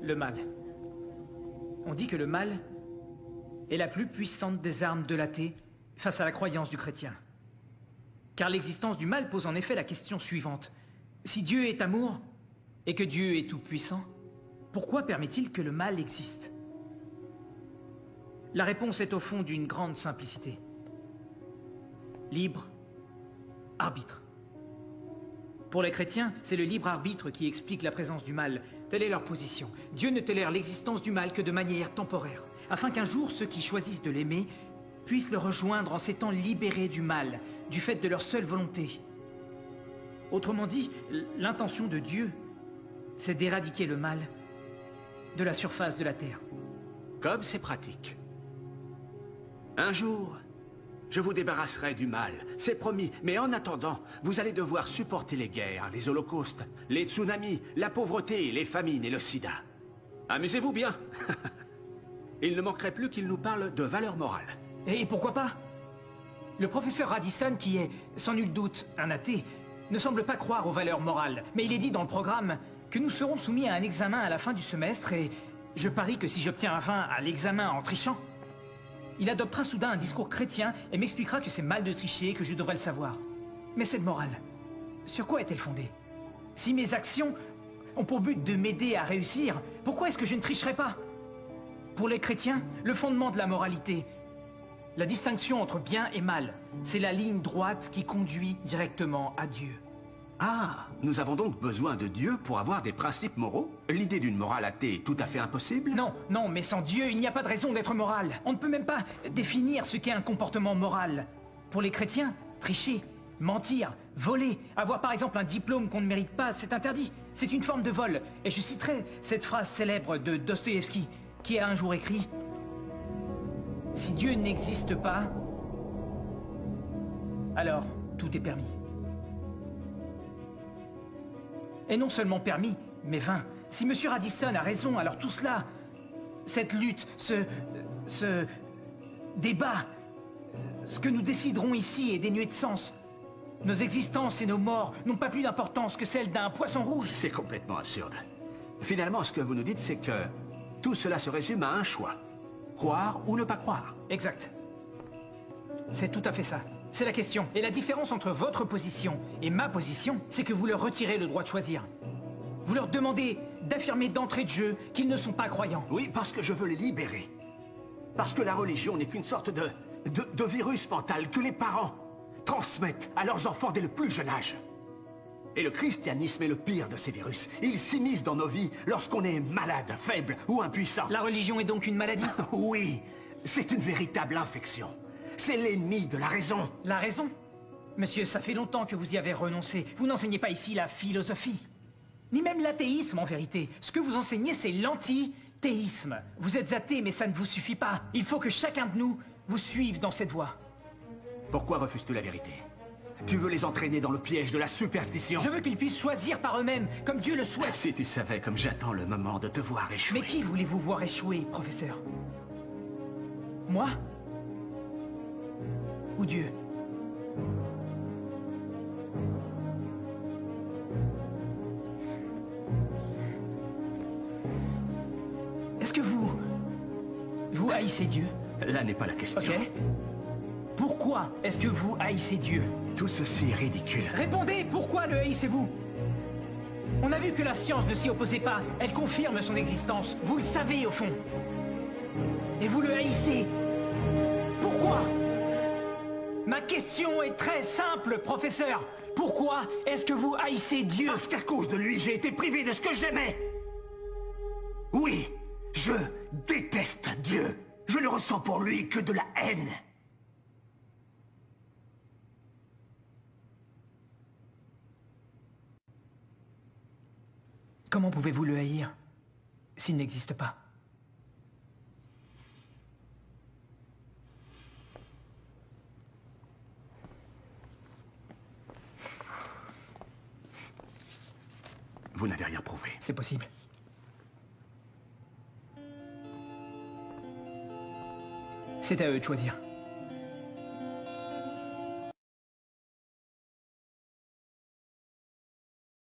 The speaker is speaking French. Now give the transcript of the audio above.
Le mal. On dit que le mal est la plus puissante des armes de l'athée face à la croyance du chrétien. Car l'existence du mal pose en effet la question suivante. Si Dieu est amour, et que Dieu est tout-puissant, pourquoi permet-il que le mal existe? La réponse est au fond d'une grande simplicité. Libre arbitre. Pour les chrétiens, c'est le libre arbitre qui explique la présence du mal. Telle est leur position. Dieu ne tolère l'existence du mal que de manière temporaire, afin qu'un jour ceux qui choisissent de l'aimer puissent le rejoindre en s'étant libérés du mal, du fait de leur seule volonté. Autrement dit, l'intention de Dieu, c'est d'éradiquer le mal de la surface de la terre. Comme c'est pratique. Un jour, je vous débarrasserai du mal, c'est promis. Mais en attendant, vous allez devoir supporter les guerres, les holocaustes, les tsunamis, la pauvreté, les famines et le sida. Amusez-vous bien. Il ne manquerait plus qu'il nous parle de valeurs morales. Et pourquoi pas? Le professeur Radisson, qui est, sans nul doute, un athée, ne semble pas croire aux valeurs morales. Mais il est dit dans le programme que nous serons soumis à un examen à la fin du semestre et je parie que si j'obtiens un 20 à l'examen en trichant, il adoptera soudain un discours chrétien et m'expliquera que c'est mal de tricher et que je devrais le savoir. Mais cette morale, sur quoi est-elle fondée? Si mes actions ont pour but de m'aider à réussir, pourquoi est-ce que je ne tricherai pas? Pour les chrétiens, le fondement de la moralité, la distinction entre bien et mal, c'est la ligne droite qui conduit directement à Dieu. Ah, nous avons donc besoin de Dieu pour avoir des principes moraux? L'idée d'une morale athée est tout à fait impossible? Non, non, mais sans Dieu, il n'y a pas de raison d'être moral. On ne peut même pas définir ce qu'est un comportement moral. Pour les chrétiens, tricher, mentir, voler, avoir par exemple un diplôme qu'on ne mérite pas, c'est interdit. C'est une forme de vol. Et je citerai cette phrase célèbre de Dostoïevski, qui a un jour écrit « Si Dieu n'existe pas, alors tout est permis. » Et non seulement permis, mais vain. Si M. Radisson a raison, alors tout cela, cette lutte, ce débat, ce que nous déciderons ici est dénué de sens. Nos existences et nos morts n'ont pas plus d'importance que celle d'un poisson rouge. C'est complètement absurde. Finalement, ce que vous nous dites, c'est que tout cela se résume à un choix. Croire ou ne pas croire. Exact. C'est tout à fait ça. C'est la question. Et la différence entre votre position et ma position, c'est que vous leur retirez le droit de choisir. Vous leur demandez d'affirmer d'entrée de jeu qu'ils ne sont pas croyants. Oui, parce que je veux les libérer. Parce que la religion n'est qu'une sorte de virus mental que les parents transmettent à leurs enfants dès le plus jeune âge. Et le christianisme est le pire de ces virus. Il s'immisce dans nos vies lorsqu'on est malade, faible ou impuissant. La religion est donc une maladie? Oui, c'est une véritable infection. C'est l'ennemi de la raison. La raison? Monsieur, ça fait longtemps que vous y avez renoncé. Vous n'enseignez pas ici la philosophie. Ni même l'athéisme, en vérité. Ce que vous enseignez, c'est l'anti-théisme. Vous êtes athée, mais ça ne vous suffit pas. Il faut que chacun de nous vous suive dans cette voie. Pourquoi refuses-tu la vérité? Tu veux les entraîner dans le piège de la superstition? Je veux qu'ils puissent choisir par eux-mêmes, comme Dieu le souhaite. Si tu savais comme j'attends le moment de te voir échouer. Mais qui voulez-vous voir échouer, professeur? Moi? Ou Dieu? Est-ce que vous haïssez Dieu? Là n'est pas la question. Ok. Pourquoi est-ce que vous haïssez Dieu? Tout ceci est ridicule. Répondez, pourquoi le haïssez-vous? On a vu que la science ne s'y opposait pas. Elle confirme son existence. Vous le savez au fond. Et vous le haïssez. Pourquoi? Ma question est très simple, professeur. Pourquoi est-ce que vous haïssez Dieu? Parce qu'à cause de lui, j'ai été privé de ce que j'aimais. Oui, je déteste Dieu. Je ne ressens pour lui que de la haine. Comment pouvez-vous le haïr s'il n'existe pas? Vous n'avez rien prouvé. C'est possible. C'est à eux de choisir.